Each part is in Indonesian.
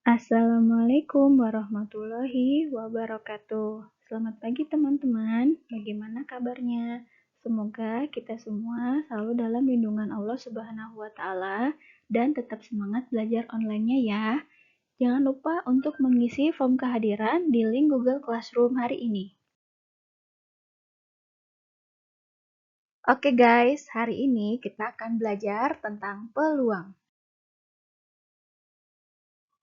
Assalamualaikum warahmatullahi wabarakatuh. Selamat pagi teman-teman, bagaimana kabarnya? Semoga kita semua selalu dalam lindungan Allah Subhanahu wa Ta'ala dan tetap semangat belajar online-nya ya. Jangan lupa untuk mengisi form kehadiran di link Google Classroom hari ini. Oke guys, hari ini kita akan belajar tentang peluang.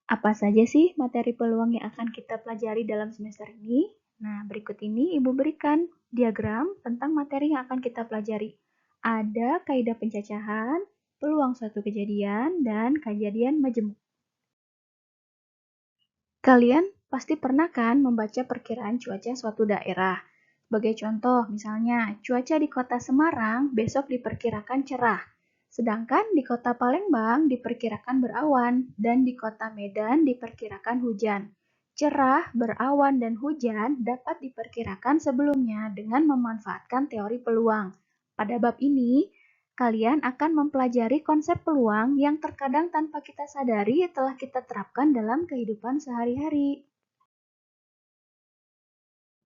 Apa saja sih materi peluang yang akan kita pelajari dalam semester ini? Nah, berikut ini Ibu berikan diagram tentang materi yang akan kita pelajari. Ada kaidah pencacahan, peluang suatu kejadian, dan kejadian majemuk. Kalian pasti pernah kan membaca perkiraan cuaca suatu daerah. Sebagai contoh, misalnya cuaca di kota Semarang besok diperkirakan cerah. Sedangkan di kota Palembang diperkirakan berawan dan di kota Medan diperkirakan hujan. Cerah, berawan, dan hujan dapat diperkirakan sebelumnya dengan memanfaatkan teori peluang. Pada bab ini, kalian akan mempelajari konsep peluang yang terkadang tanpa kita sadari telah kita terapkan dalam kehidupan sehari-hari.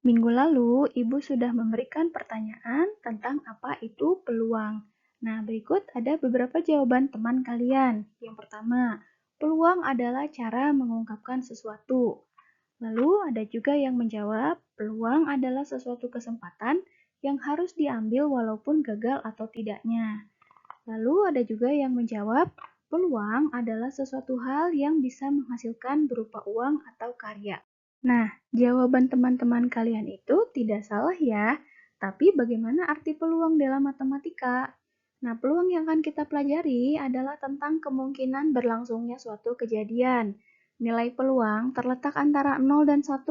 Minggu lalu, Ibu sudah memberikan pertanyaan tentang apa itu peluang. Nah, berikut ada beberapa jawaban teman kalian. Yang pertama, peluang adalah cara mengungkapkan sesuatu. Lalu ada juga yang menjawab, peluang adalah sesuatu kesempatan yang harus diambil walaupun gagal atau tidaknya. Lalu ada juga yang menjawab, peluang adalah sesuatu hal yang bisa menghasilkan berupa uang atau karya. Nah, jawaban teman-teman kalian itu tidak salah ya, tapi bagaimana arti peluang dalam matematika? Nah, peluang yang akan kita pelajari adalah tentang kemungkinan berlangsungnya suatu kejadian. Nilai peluang terletak antara 0 dan 1.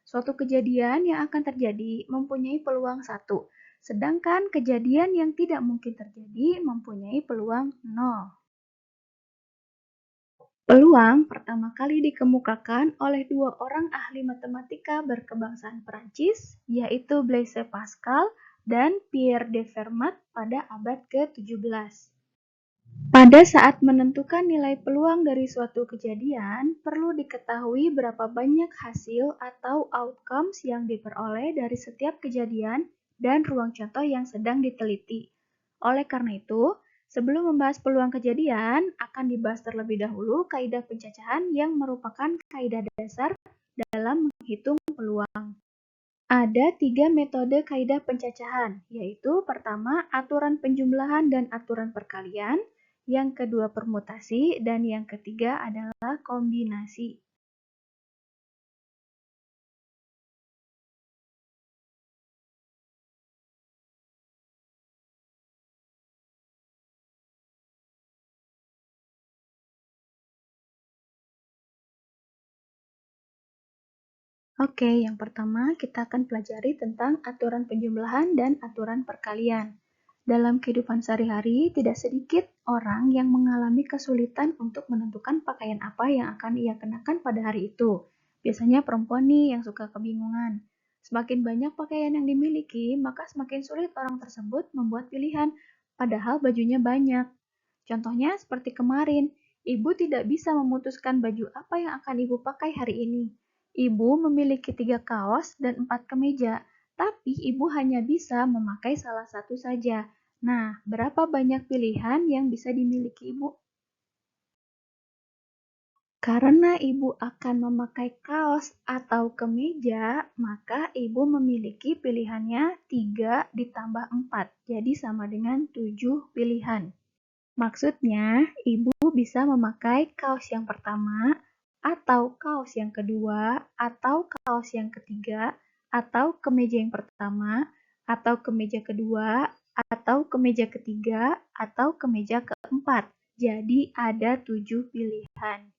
Suatu kejadian yang akan terjadi mempunyai peluang 1, sedangkan kejadian yang tidak mungkin terjadi mempunyai peluang 0. Peluang pertama kali dikemukakan oleh dua orang ahli matematika berkebangsaan Perancis, yaitu Blaise Pascal dan Pierre de Fermat pada abad ke-17. Pada saat menentukan nilai peluang dari suatu kejadian, perlu diketahui berapa banyak hasil atau outcomes yang diperoleh dari setiap kejadian dan ruang contoh yang sedang diteliti. Oleh karena itu, sebelum membahas peluang kejadian, akan dibahas terlebih dahulu kaidah pencacahan yang merupakan kaidah dasar dalam menghitung peluang. Ada 3 metode kaidah pencacahan, yaitu pertama aturan penjumlahan dan aturan perkalian, yang kedua permutasi, dan yang ketiga adalah kombinasi. Oke, yang pertama kita akan pelajari tentang aturan penjumlahan dan aturan perkalian. Dalam kehidupan sehari-hari, tidak sedikit orang yang mengalami kesulitan untuk menentukan pakaian apa yang akan ia kenakan pada hari itu. Biasanya perempuan nih yang suka kebingungan. Semakin banyak pakaian yang dimiliki, maka semakin sulit orang tersebut membuat pilihan, padahal bajunya banyak. Contohnya seperti kemarin, ibu tidak bisa memutuskan baju apa yang akan ibu pakai hari ini. Ibu memiliki 3 kaos dan 4 kemeja, tapi ibu hanya bisa memakai salah satu saja. Nah, berapa banyak pilihan yang bisa dimiliki ibu? Karena ibu akan memakai kaos atau kemeja, maka ibu memiliki pilihannya 3 ditambah 4, jadi sama dengan 7 pilihan. Maksudnya, ibu bisa memakai kaos yang pertama, atau kaos yang kedua, atau kaos yang ketiga, atau kemeja yang pertama, atau kemeja kedua, atau kemeja ketiga, atau kemeja keempat. Jadi ada 7 pilihan.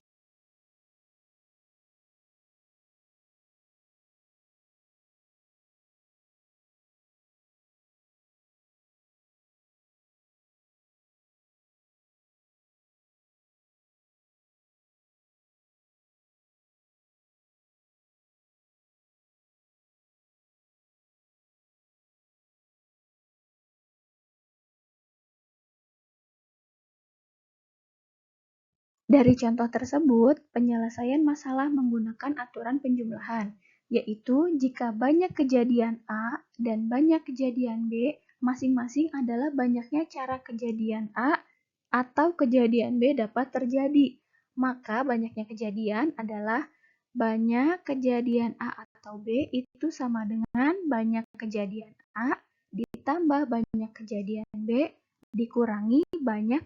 Dari contoh tersebut, penyelesaian masalah menggunakan aturan penjumlahan, yaitu jika banyak kejadian A dan banyak kejadian B, masing-masing adalah banyaknya cara kejadian A atau kejadian B dapat terjadi. Maka banyaknya kejadian adalah banyak kejadian A atau B itu sama dengan banyak kejadian A ditambah banyak kejadian B dikurangi banyak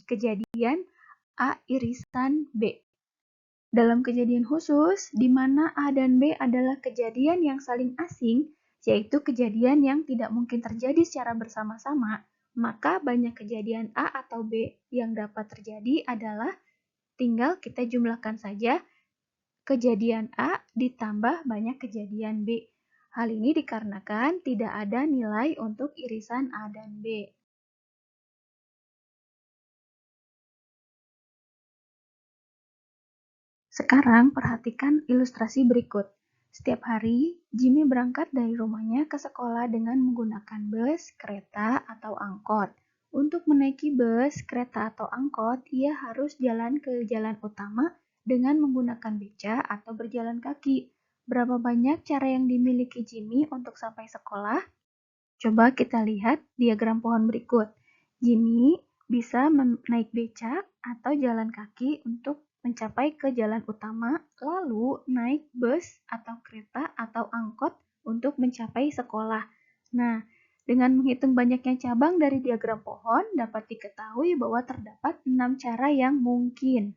kejadian A irisan B. Dalam kejadian khusus, di mana A dan B adalah kejadian yang saling asing, yaitu kejadian yang tidak mungkin terjadi secara bersama-sama, maka banyak kejadian A atau B yang dapat terjadi adalah tinggal kita jumlahkan saja kejadian A ditambah banyak kejadian B. Hal ini dikarenakan tidak ada nilai untuk irisan A dan B. Sekarang perhatikan ilustrasi berikut. Setiap hari, Jimmy berangkat dari rumahnya ke sekolah dengan menggunakan bus, kereta, atau angkot. Untuk menaiki bus, kereta, atau angkot, ia harus jalan ke jalan utama dengan menggunakan beca atau berjalan kaki. Berapa banyak cara yang dimiliki Jimmy untuk sampai sekolah? Coba kita lihat diagram pohon berikut. Jimmy bisa naik becak atau jalan kaki untuk mencapai ke jalan utama, lalu naik bus atau kereta atau angkot untuk mencapai sekolah. Nah, dengan menghitung banyaknya cabang dari diagram pohon, dapat diketahui bahwa terdapat 6 cara yang mungkin.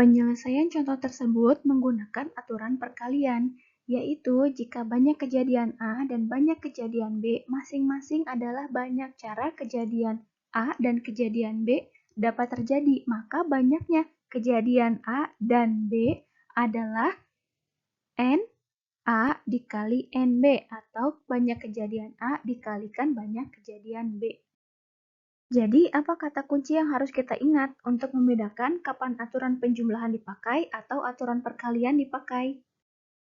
Penyelesaian contoh tersebut menggunakan aturan perkalian, yaitu jika banyak kejadian A dan banyak kejadian B, masing-masing adalah banyak cara kejadian A dan kejadian B dapat terjadi, maka banyaknya kejadian A dan B adalah N A dikali NB, atau banyak kejadian A dikalikan banyak kejadian B. Jadi, apa kata kunci yang harus kita ingat untuk membedakan kapan aturan penjumlahan dipakai atau aturan perkalian dipakai?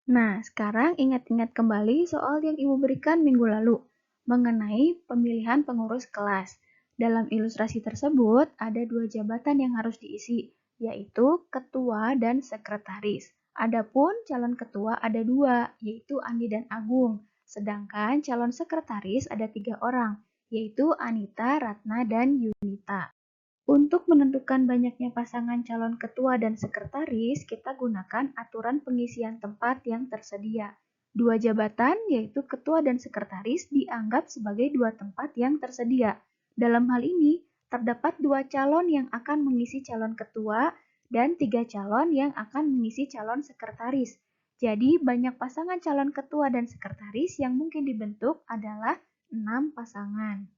Nah, sekarang ingat-ingat kembali soal yang Ibu berikan minggu lalu mengenai pemilihan pengurus kelas. Dalam ilustrasi tersebut, ada 2 jabatan yang harus diisi, yaitu ketua dan sekretaris. Adapun calon ketua ada 2, yaitu Andi dan Agung. Sedangkan calon sekretaris ada 3 orang, yaitu Anita, Ratna, dan Yunita. Untuk menentukan banyaknya pasangan calon ketua dan sekretaris, kita gunakan aturan pengisian tempat yang tersedia. 2 jabatan, yaitu ketua dan sekretaris, dianggap sebagai 2 tempat yang tersedia. Dalam hal ini, terdapat 2 calon yang akan mengisi calon ketua dan 3 calon yang akan mengisi calon sekretaris. Jadi, banyak pasangan calon ketua dan sekretaris yang mungkin dibentuk adalah 6 pasangan.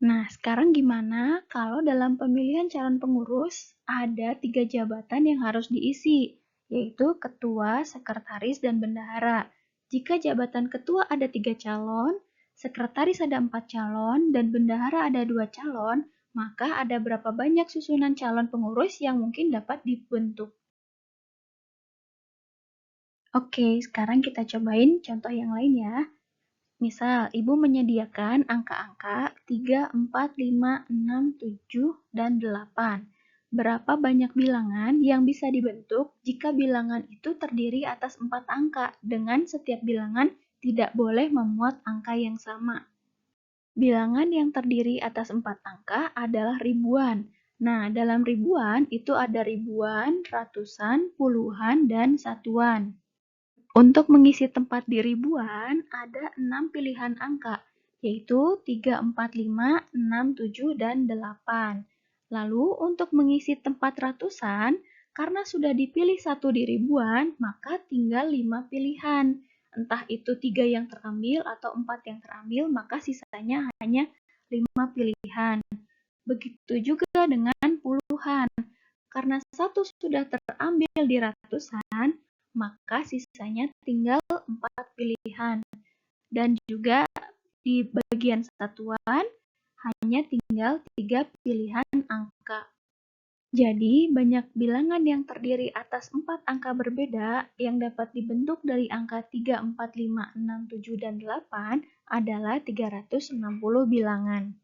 Nah, sekarang gimana kalau dalam pemilihan calon pengurus ada 3 jabatan yang harus diisi, yaitu ketua, sekretaris, dan bendahara. Jika jabatan ketua ada 3 calon, sekretaris ada 4 calon, dan bendahara ada 2 calon, maka ada berapa banyak susunan calon pengurus yang mungkin dapat dibentuk? Oke, sekarang kita cobain contoh yang lain ya. Misal, Ibu menyediakan angka-angka 3, 4, 5, 6, 7, dan 8. Berapa banyak bilangan yang bisa dibentuk jika bilangan itu terdiri atas 4 angka dengan setiap bilangan tidak boleh memuat angka yang sama? Bilangan yang terdiri atas 4 angka adalah ribuan. Nah, dalam ribuan itu ada ribuan, ratusan, puluhan, dan satuan. Untuk mengisi tempat di ribuan, ada 6 pilihan angka, yaitu 3, 4, 5, 6, 7, dan 8. Lalu, untuk mengisi tempat ratusan, karena sudah dipilih 1 di ribuan, maka tinggal 5 pilihan. Entah itu 3 yang terambil atau 4 yang terambil, maka sisanya hanya 5 pilihan. Begitu juga dengan puluhan. Karena 1 sudah terambil di ratusan, maka sisanya tinggal 4 pilihan. Dan juga di bagian satuan hanya tinggal 3 pilihan angka. Jadi, banyak bilangan yang terdiri atas 4 angka berbeda yang dapat dibentuk dari angka 3, 4, 5, 6, 7, dan 8 adalah 360 bilangan.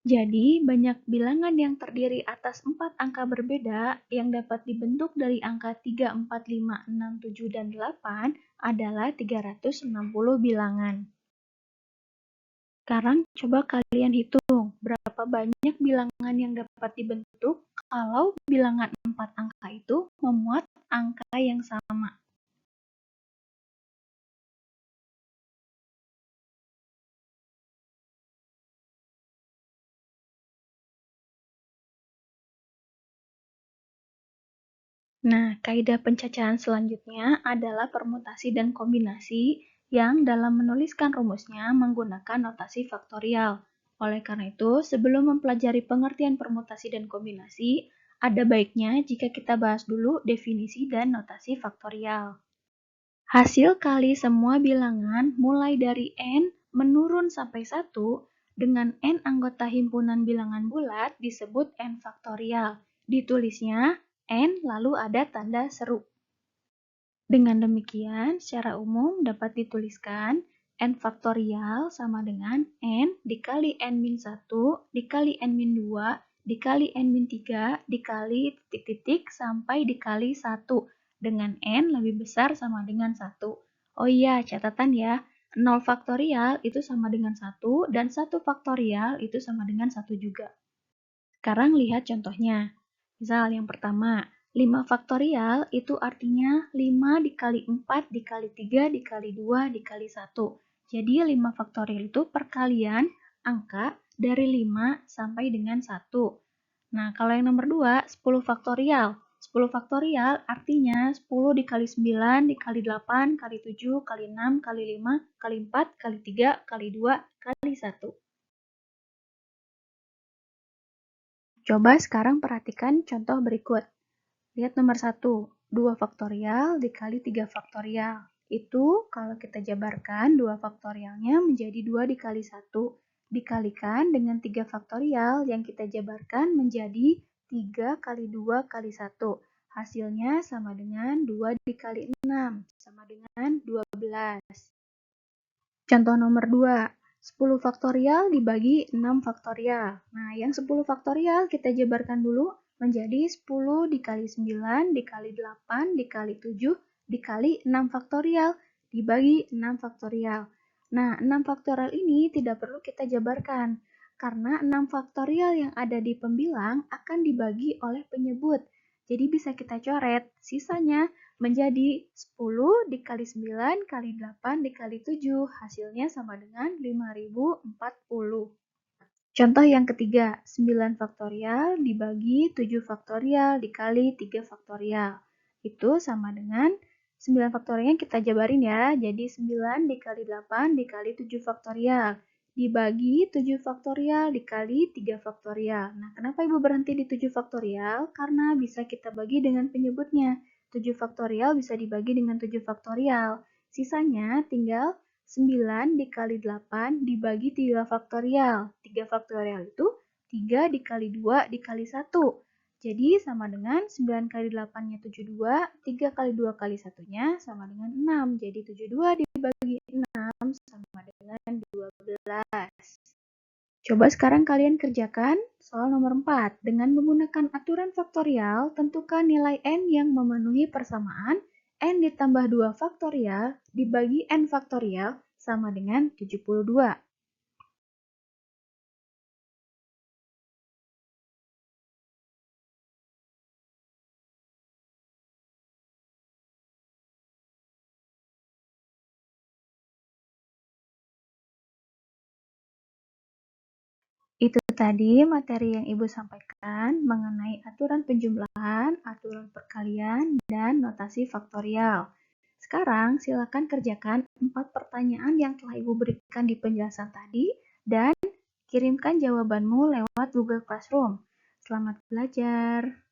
Jadi, banyak bilangan yang terdiri atas 4 angka berbeda yang dapat dibentuk dari angka 3, 4, 5, 6, 7, dan 8 adalah 360 bilangan. Sekarang coba kalian hitung berapa banyak bilangan yang dapat dibentuk kalau bilangan 4 angka itu memuat angka yang sama. Nah, kaidah pencacahan selanjutnya adalah permutasi dan kombinasi yang dalam menuliskan rumusnya menggunakan notasi faktorial. Oleh karena itu, sebelum mempelajari pengertian permutasi dan kombinasi, ada baiknya jika kita bahas dulu definisi dan notasi faktorial. Hasil kali semua bilangan mulai dari n menurun sampai 1 dengan n anggota himpunan bilangan bulat disebut n faktorial. Ditulisnya n lalu ada tanda seru. Dengan demikian, secara umum dapat dituliskan n faktorial sama dengan n dikali n-1 dikali n-2 dikali n-3 dikali titik-titik sampai dikali 1 dengan n lebih besar sama dengan 1. Oh iya, catatan ya, 0 faktorial itu sama dengan 1 dan 1 faktorial itu sama dengan 1 juga. Sekarang lihat contohnya. Misal yang pertama, 5 faktorial itu artinya 5 dikali 4 dikali 3 dikali 2 dikali 1. Jadi 5 faktorial itu perkalian angka dari 5 sampai dengan 1. Nah, kalau yang nomor 2, 10 faktorial. 10 faktorial artinya 10 dikali 9 dikali 8 kali 7 kali 6 kali 5 kali 4 kali 3 kali 2 kali 1. Coba sekarang perhatikan contoh berikut. Lihat nomor 1, 2 faktorial dikali 3 faktorial. Itu kalau kita jabarkan 2 faktorialnya menjadi 2 dikali 1. Dikalikan dengan 3 faktorial yang kita jabarkan menjadi 3 kali 2 kali 1. Hasilnya sama dengan 2 dikali 6, sama dengan 12. Contoh nomor 2, 10 faktorial dibagi 6 faktorial. Nah, yang 10 faktorial kita jabarkan dulu menjadi 10 dikali 9 dikali 8 dikali 7 dikali 6 faktorial dibagi 6 faktorial. Nah, 6 faktorial ini tidak perlu kita jabarkan karena 6 faktorial yang ada di pembilang akan dibagi oleh penyebut. Jadi bisa kita coret, sisanya menjadi 10 dikali 9 kali 8 dikali 7, hasilnya sama dengan 5040. Contoh yang ketiga, 9 faktorial dibagi 7 faktorial dikali 3 faktorial. Itu sama dengan 9 faktorialnya kita jabarin ya, jadi 9 dikali 8 dikali 7 faktorial. Dibagi 7 faktorial dikali 3 faktorial. Nah, kenapa Ibu berhenti di 7 faktorial? Karena bisa kita bagi dengan penyebutnya. 7 faktorial bisa dibagi dengan 7 faktorial. Sisanya tinggal 9 dikali 8 dibagi 3 faktorial. 3 faktorial itu 3 dikali 2 dikali 1. Jadi sama dengan 9 kali 8-nya 72, 3 kali 2 kali 1-nya sama dengan 6. Jadi 72 dibagi 6 sama dengan 12. Coba sekarang kalian kerjakan soal nomor 4. Dengan menggunakan aturan faktorial, tentukan nilai n yang memenuhi persamaan n ditambah 2 faktorial dibagi n faktorial sama dengan 72. Itu tadi materi yang Ibu sampaikan mengenai aturan penjumlahan, aturan perkalian, dan notasi faktorial. Sekarang silakan kerjakan 4 pertanyaan yang telah Ibu berikan di penjelasan tadi dan kirimkan jawabanmu lewat Google Classroom. Selamat belajar!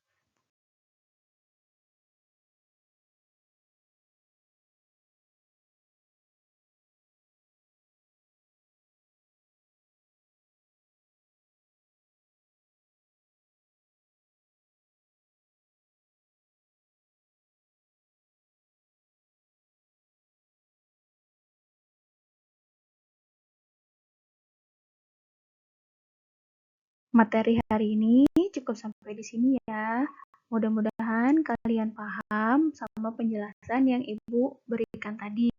Materi hari ini cukup sampai di sini ya. Mudah-mudahan kalian paham sama penjelasan yang Ibu berikan tadi.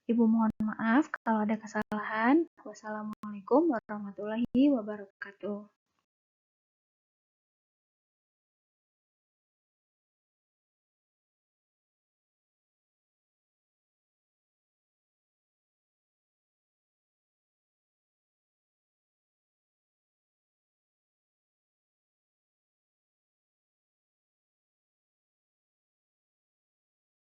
Ibu mohon maaf kalau ada kesalahan. Wassalamualaikum warahmatullahi wabarakatuh.